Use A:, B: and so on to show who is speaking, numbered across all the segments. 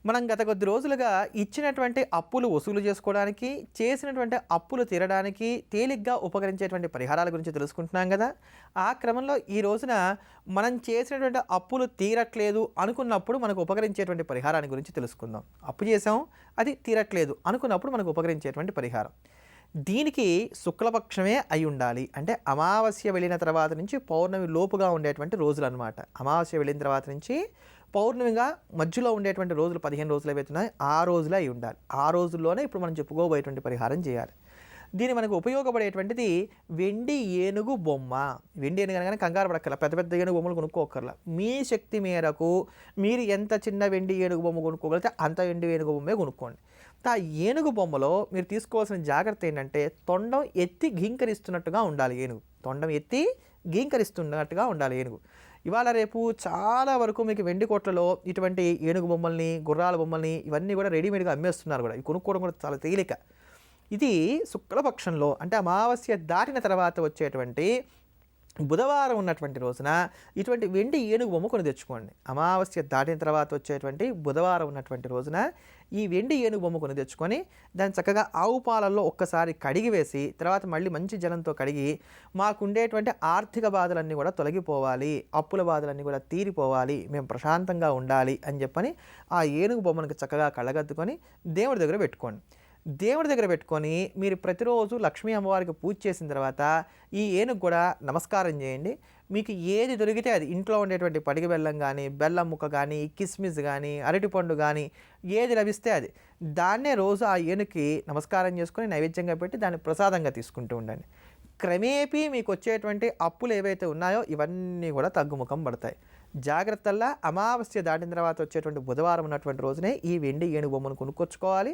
A: మనం గత కొద్ది రోజులుగా ఇచ్చినటువంటి అప్పులు వసూలు చేసుకోవడానికి, చేసినటువంటి అప్పులు తీరడానికి తేలిగ్గా ఉపకరించేటువంటి పరిహారాల గురించి తెలుసుకుంటున్నాం గదా! ఆ క్రమంలో ఈ రోజున మనం చేసినటువంటి అప్పులు తీరట్లేదు అనుకున్నప్పుడు మనకు ఉపకరించేటువంటి పరిహారాన్ని గురించి తెలుసుకుందాం. అప్పు చేసాం, అది తీరట్లేదు అనుకున్నప్పుడు మనకు ఉపకరించేటువంటి పరిహారం. దీనికి శుక్లపక్షమే అయ్యుండాలి. అంటే అమావాస్య వెళ్ళిన తర్వాత నుంచి పౌర్ణమి లోపుగా ఉండేటువంటి రోజులనమాట. అమావాస్య వెళ్ళిన తర్వాత నుంచి పౌర్ణమిగా మధ్యలో ఉండేటువంటి రోజులు 15 రోజులు ఏవైతే ఉన్నాయో ఆ రోజులే అయ్యుండాలి. ఆ రోజుల్లోనే ఇప్పుడు మనం చెప్పుకోబోయేటువంటి పరిహారం చేయాలి. దీని మనకు ఉపయోగపడేటువంటిది వెండి ఏనుగు బొమ్మ. వెండి ఏనుగు అనగానే కంగారు పడక్కర్లా, పెద్ద పెద్ద ఏనుగు బొమ్మలు కొనుక్కోకర్లా. మీ శక్తి మేరకు మీరు ఎంత చిన్న వెండి ఏనుగు బొమ్మ కొనుక్కోగలిగితే అంత వెండి ఏనుగు బొమ్మే కొనుక్కోండి. ఆ ఏనుగు బొమ్మలో మీరు తీసుకోవాల్సిన జాగ్రత్త ఏంటంటే తొండం ఎత్తి ఘీంకరిస్తున్నట్టుగా ఉండాలి ఏనుగు. తొండం ఎత్తి ఘీంకరిస్తున్నట్టుగా ఉండాలి ఏనుగు. ఇవాళ రేపు చాలా వరకు మీకు వెండి కోట్లలో ఇటువంటి ఏనుగు బొమ్మల్ని, గుర్రాల బొమ్మల్ని ఇవన్నీ కూడా రెడీమేడ్గా అమ్మేస్తున్నారు కూడా. ఇవి కొనుక్కోవడం కూడా చాలా తేలిక. ఇది శుక్లపక్షంలో అంటే అమావాస్య దాటిన తర్వాత వచ్చేటువంటి బుధవారం ఉన్నటువంటి రోజున ఇటువంటి వెండి ఏనుగు బొమ్మ కొని తెచ్చుకోండి. అమావాస్య దాటిన తర్వాత వచ్చేటువంటి బుధవారం ఉన్నటువంటి రోజున ఈ వెండి ఏనుగు బొమ్మ కొని తెచ్చుకొని దాన్ని చక్కగా ఆవు పాలల్లో ఒక్కసారి కడిగి వేసి తర్వాత మళ్ళీ మంచి జలంతో కడిగి మాకుండేటువంటి ఆర్థిక బాధలన్నీ కూడా తొలగిపోవాలి, అప్పుల బాధలన్నీ కూడా తీరిపోవాలి, మేము ప్రశాంతంగా ఉండాలి అని చెప్పని ఆ ఏనుగు బొమ్మనికి చక్కగా కళ్ళగద్దుకొని దేవుడి దగ్గర పెట్టుకోండి. దేవుడి దగ్గర పెట్టుకొని మీరు ప్రతిరోజు లక్ష్మీ అమ్మవారికి పూజ చేసిన తర్వాత ఈ ఏనుగు కూడా నమస్కారం చేయండి. మీకు ఏది దొరికితే అది, ఇంట్లో ఉండేటువంటి పడిగ బెల్లం కానీ, బెల్లం ముక్క కానీ, కిస్మిస్ కానీ, అరటిపండు కానీ ఏది లభిస్తే అది, దాన్నే రోజు ఆ ఏనుగుకి నమస్కారం చేసుకొని నైవేద్యంగా పెట్టి దాన్ని ప్రసాదంగా తీసుకుంటూ ఉండండి. క్రమేపీ మీకు వచ్చేటువంటి అప్పులు ఏవైతే ఉన్నాయో ఇవన్నీ కూడా తగ్గుముఖం పడతాయి. జాగ్రత్తల్లా అమావాస్య దాటిన తర్వాత వచ్చేటువంటి బుధవారం ఉన్నటువంటి రోజునే ఈ వెండి ఏనుగు బొమ్మను కొనుక్కొచ్చుకోవాలి.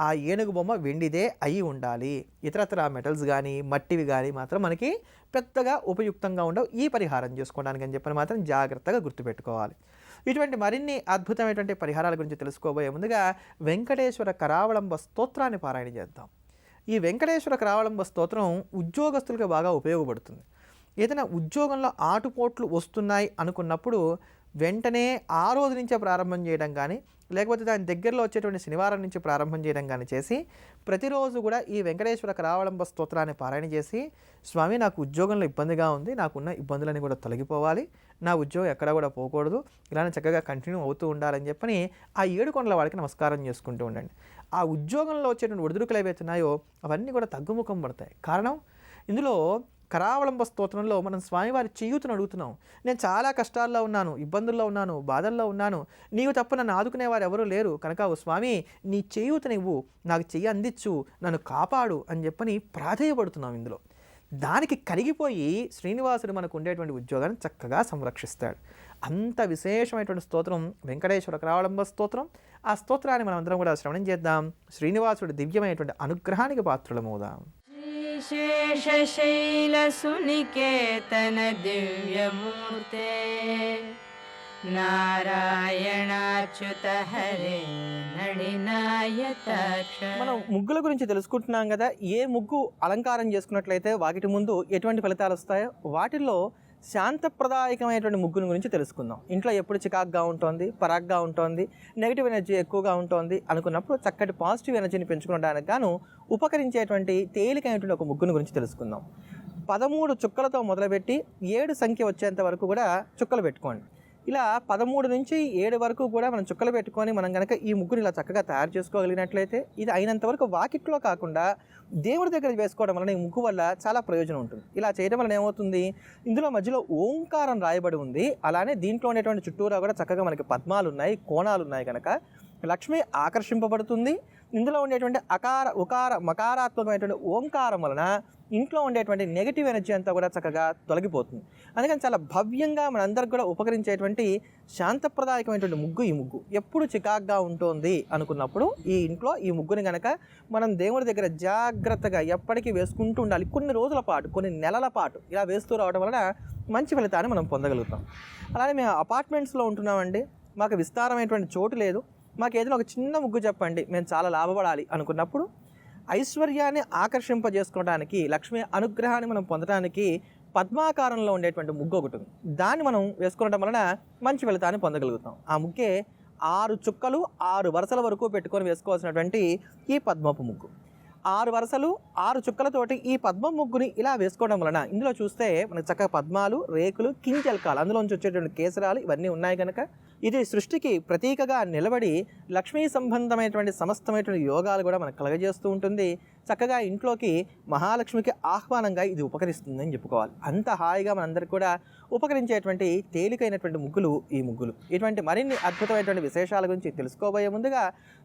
A: ఆ ఏనుగు బొమ్మ వెండిదే అయి ఉండాలి. ఇతరత్ర మెటల్స్ కానీ మట్టివి కానీ మాత్రం మనకి పెద్దగా ఉపయుక్తంగా ఉండవు ఈ పరిహారం చేసుకోవడానికి అని చెప్పని మాత్రం జాగ్రత్తగా గుర్తుపెట్టుకోవాలి. ఇటువంటి మరిన్ని అద్భుతమైనటువంటి పరిహారాల గురించి తెలుసుకోబోయే ముందుగా వెంకటేశ్వర కరావళంబ స్తోత్రాన్ని పారాయణ చేద్దాం. ఈ వెంకటేశ్వర కరావళంబ స్తోత్రం ఉద్యోగస్తులకు బాగా ఉపయోగపడుతుంది. ఏదైనా ఉద్యోగంలో ఆటుపోట్లు వస్తున్నాయి అనుకున్నప్పుడు వెంటనే ఆ రోజు నుంచే ప్రారంభం చేయడం కానీ, లేకపోతే దాని దగ్గరలో వచ్చేటువంటి శనివారం నుంచి ప్రారంభం చేయడం కానీ చేసి ప్రతిరోజు కూడా ఈ వెంకటేశ్వర కరావళంబ స్తోత్రాన్ని పారాయణ చేసి, స్వామి నాకు ఉద్యోగంలో ఇబ్బందిగా ఉంది, నాకున్న ఇబ్బందులన్నీ కూడా తొలగిపోవాలి, నా ఉద్యోగం ఎక్కడా కూడా పోకూడదు, ఇలానే చక్కగా కంటిన్యూ అవుతూ ఉండాలని చెప్పని ఆ 7 కొండల వాడికి నమస్కారం చేసుకుంటూ ఉండండి. ఆ ఉద్యోగంలో వచ్చేటువంటి ఒడిదుడుకులు ఏవైతే ఉన్నాయో అవన్నీ కూడా తగ్గుముఖం పడతాయి. కారణం ఇందులో కరావళంబ స్తోత్రంలో మనం స్వామివారి చేయూతను అడుగుతున్నాం. నేను చాలా కష్టాల్లో ఉన్నాను, ఇబ్బందుల్లో ఉన్నాను, బాధల్లో ఉన్నాను, నీవు తప్ప నన్ను ఆదుకునేవారు ఎవరూ లేరు కనుక ఓ స్వామి నీ చేయూతనివ్వు, నాకు చెయ్యి అందించు, నన్ను కాపాడు అని చెప్పని ప్రాధేయపడుతున్నాం. ఇందులో దానికి కరిగిపోయి శ్రీనివాసుడు మనకు ఉండేటువంటి ఉద్యోగాన్ని చక్కగా సంరక్షిస్తాడు. అంత విశేషమైనటువంటి స్తోత్రం వెంకటేశ్వర కరావళంబ స్తోత్రం. ఆ స్తోత్రాన్ని మనం అందరం కూడా శ్రవణం చేద్దాం. శ్రీనివాసుడి దివ్యమైనటువంటి అనుగ్రహానికి పాత్రులమవుదాం.
B: शेषशैलसुनिकेतन दिव्यमूर्ते नारायणाच्युत हरे नडिनायताक्ष.
A: మనం ముగ్గుల గురించి తెలుసుకుంటున్నాం కదా. ఏ ముగ్గు అలంకారం చేసుకున్నట్లయితే వాటి ముందు ఎటువంటి ఫలితాలు వస్తాయో వాటిల్లో శాంతప్రదాయకమైనటువంటి ముగ్గుని గురించి తెలుసుకుందాం. ఇంట్లో ఎప్పుడు చికాక్గా ఉంటుంది, పరాగ్గా ఉంటుంది, నెగిటివ్ ఎనర్జీ ఎక్కువగా ఉంటుంది అనుకున్నప్పుడు చక్కటి పాజిటివ్ ఎనర్జీని పెంచుకోవడానికి గాను ఉపకరించేటువంటి తేలికైనటువంటి ఒక ముగ్గుని గురించి తెలుసుకుందాం. 13 చుక్కలతో మొదలుపెట్టి 7 సంఖ్య వచ్చేంత వరకు కూడా చుక్కలు పెట్టుకోండి. ఇలా 13 నుంచి 7 వరకు కూడా మనం చుక్కలు పెట్టుకొని మనం కనుక ఈ ముగ్గుని ఇలా చక్కగా తయారు చేసుకోగలిగినట్లయితే ఇది అయినంత వరకు వాకిట్లో కాకుండా దేవుడి దగ్గర వేసుకోవడం వలన ఈ ముగ్గు వల్ల చాలా ప్రయోజనం ఉంటుంది. ఇలా చేయడం వలన ఏమవుతుంది, ఇందులో మధ్యలో ఓంకారం రాయబడి ఉంది. అలానే దీంట్లో ఉండేటువంటి చుట్టూరా కూడా చక్కగా మనకి పద్మాలు ఉన్నాయి, కోణాలు ఉన్నాయి కనుక లక్ష్మి ఆకర్షింపబడుతుంది. ఇందులో ఉండేటువంటి అకార ఉకార మకారాత్మకమైనటువంటి ఓంకారం వలన ఇంట్లో ఉండేటువంటి నెగిటివ్ ఎనర్జీ అంతా కూడా చక్కగా తొలగిపోతుంది. అందుకని చాలా భవ్యంగా మనందరికి కూడా ఉపకరించేటువంటి శాంతప్రదాయకమైనటువంటి ముగ్గు ఈ ముగ్గు. ఎప్పుడు చికాగ్గా ఉంటుంది అనుకున్నప్పుడు ఈ ఇంట్లో ఈ ముగ్గుని కనుక మనం దేవుడి దగ్గర జాగ్రత్తగా ఎప్పటికీ వేసుకుంటూ ఉండాలి. కొన్ని రోజుల పాటు, కొన్ని నెలల పాటు ఇలా వేస్తూ రావడం వలన మంచి ఫలితాన్ని మనం పొందగలుగుతాం. అలానే మేము అపార్ట్మెంట్స్లో ఉంటున్నామండి, మాకు విస్తారమైనటువంటి చోటు లేదు, మాకు ఏదైనా ఒక చిన్న ముగ్గు చెప్పండి, మేము చాలా లాభపడాలి అనుకున్నప్పుడు ఐశ్వర్యాన్ని ఆకర్షింపజేసుకోవడానికి, లక్ష్మీ అనుగ్రహాన్ని మనం పొందడానికి పద్మాకారంలో ఉండేటువంటి ముగ్గు ఒకటి ఉంది. దాన్ని మనం వేసుకోవడం వలన మంచి ఫలితాన్ని పొందగలుగుతాం. ఆ ముగ్గే 6 చుక్కలు 6 వరుసల వరకు పెట్టుకొని వేసుకోవాల్సినటువంటి ఈ పద్మపు ముగ్గు. 6 వరుసలు 6 చుక్కలతోటి ఈ పద్మం ముగ్గుని ఇలా వేసుకోవడం వలన ఇందులో చూస్తే మనకు చక్కగా పద్మాలు, రేకులు, కించెలకాలు అందులోంచి వచ్చేటువంటి కేసరాలు ఇవన్నీ ఉన్నాయి కనుక ఇది సృష్టికి ప్రతీకగా నిలబడి లక్ష్మీ సంబంధమైనటువంటి సమస్తమైనటువంటి యోగాలు కూడా మనకు కలగజేస్తూ ఉంటుంది. చక్కగా ఇంట్లోకి మహాలక్ష్మికి ఆహ్వానంగా ఇది ఉపకరిస్తుందని చెప్పుకోవాలి. అంత హాయిగా మనందరికీ కూడా ఉపకరించేటువంటి తేలికైనటువంటి ముగ్గులు ఈ ముగ్గులు. ఇటువంటి మరిన్ని అద్భుతమైనటువంటి విశేషాల గురించి తెలుసుకోబోయే ముందుగా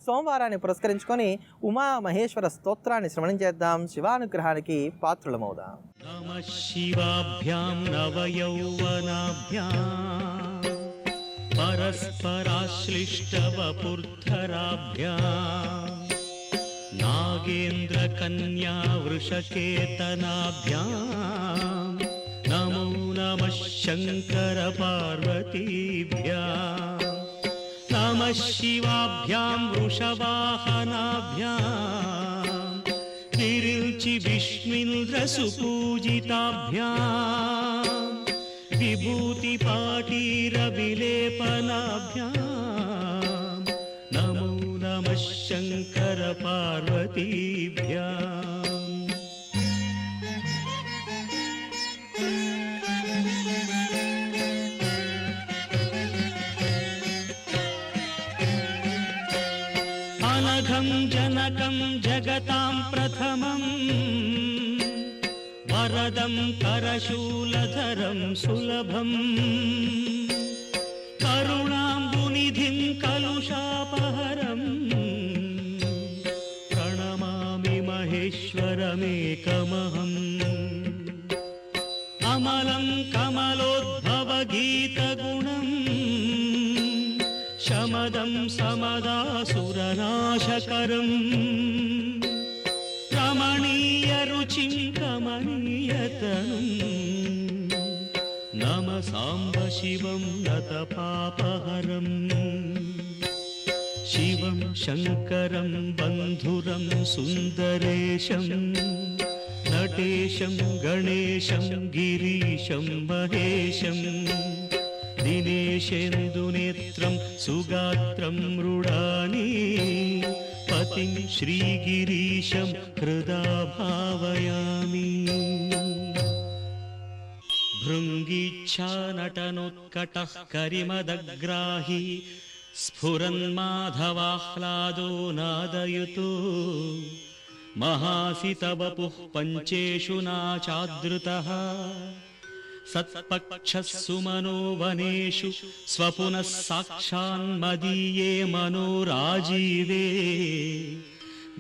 A: సోమవారాన్ని పురస్కరించుకొని ఉమా మహేశ్వర స్తోత్రాన్ని శ్రవణం చేద్దాం, శివానుగ్రహానికి పాత్రులమవుదాం.
C: నమః శివాభ్యాం నవయౌవనాభ్యాం పరస్పరాశ్లిష్టవపుర్ధరాభ్యాం నాగేంద్రకన్యా వృషకేతనాభ్యాం నమో నమః శంకర పార్వతీభ్యాం నమః శివాభ్యాం వృషవాహనాభ్యాం విరిల్చి విష్ణుంద్రసుపూజితాభ్యాం విభూతిపాటీరవిలేపనాభ్యాం నమో నమః శంకర పార్వతీభ్యాం అనఘం జనకం జగతాం ప్రథమం వరదం కరశూలధరం సులభం కరుణాంబునిధిం కలుషాపహరం ప్రణమామి మహేశ్వరమేకమహం అమలం కమలోద్భవగీతగుణం శమదం సమదాసురనాశకరం రమణీయ రుచిం కమనీయతనం నమ సాంబ శివం నతపాపహరం శివం శంకరం బంధురం సుందరేశం నటేశం గణేశం గిరీశం మహేశం దినేశేందునేత్రం సుగాత్రం మృడాని పతిం శ్రీగిరీశం హృదా భావయామి భృంగీచ్ఛానటనోత్కటః కరిమదగ్రాహి స్ఫురన్మాధవాహ్లాదో నాదయుతో మహాసితవపుః పంచేషు నాచాదృతః సత్పక్షः సుమనో వనేషు స్వపునః సాక్షాన్మదీయే మనోరాజీవే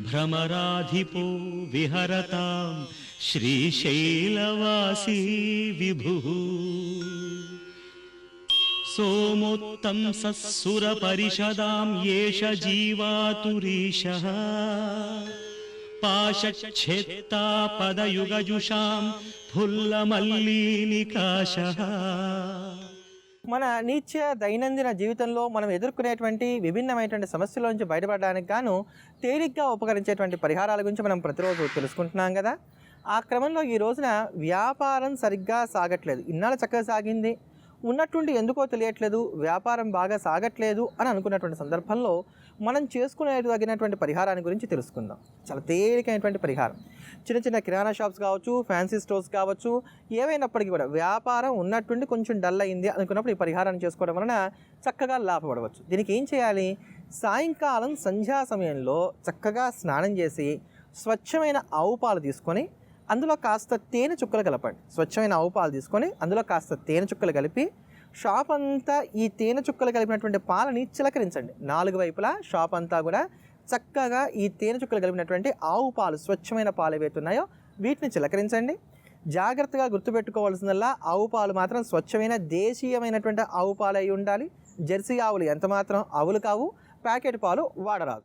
C: భ్రమరాధిపో విహరతాం శ్రీశైలవాసీ విభుః సోమోత్తంసః సురపరిషదాం యేష జీవాతురీశः పాశచ్ఛేత్తా పదయుగజుషాం ఫుల్లమల్లీనికాశః.
A: మన నిత్య దైనందిన జీవితంలో మనం ఎదుర్కొనేటువంటి విభిన్నమైనటువంటి సమస్యల నుంచి బయటపడడానికి గాను తేలిగ్గా ఉపకరించేటువంటి పరిహారాల గురించి మనం ప్రతిరోజు తెలుసుకుంటున్నాం కదా. ఆ క్రమంలో ఈ రోజున వ్యాపారం సరిగ్గా సాగట్లేదు, ఇన్నాళ్ళు చక్కగా సాగింది, ఉన్నట్టుండి ఎందుకో తెలియట్లేదు, వ్యాపారం బాగా సాగట్లేదు అని అనుకున్నటువంటి సందర్భంలో మనం చేసుకునేదగినటువంటి పరిహారాన్ని గురించి తెలుసుకుందాం. చాలా తేలికైనటువంటి పరిహారం. చిన్న చిన్న కిరాణా షాప్స్ కావచ్చు, ఫ్యాన్సీ స్టోర్స్ కావచ్చు, ఏవైనప్పటికీ కూడా వ్యాపారం ఉన్నట్టుండి కొంచెం డల్ అయింది అనుకున్నప్పుడు ఈ పరిహారాన్ని చేసుకోవడం వలన చక్కగా లాభపడవచ్చు. దీనికి ఏం చేయాలి? సాయంకాలం సంధ్యా సమయంలో చక్కగా స్నానం చేసి స్వచ్ఛమైన ఆవు పాలు తీసుకొని అందులో కాస్త తేనె చుక్కలు కలపండి. స్వచ్ఛమైన ఆవు పాలు తీసుకొని అందులో కాస్త తేనె చుక్కలు కలిపి షాప్ అంతా ఈ తేనె చుక్కలు కలిపినటువంటి పాలని చిలకరించండి. 4 వైపులా షాప్ అంతా కూడా చక్కగా ఈ తేనె చుక్కలు కలిపినటువంటి ఆవు పాలు, స్వచ్ఛమైన పాలు ఏవైతే ఉన్నాయో వీటిని చిలకరించండి. జాగ్రత్తగా గుర్తుపెట్టుకోవాల్సిందల్లా ఆవు పాలు మాత్రం స్వచ్ఛమైన దేశీయమైనటువంటి ఆవు పాలు అయి ఉండాలి. జెర్సీ ఆవులు ఎంత మాత్రం ఆవులు కావు, ప్యాకెట్ పాలు వాడరాదు.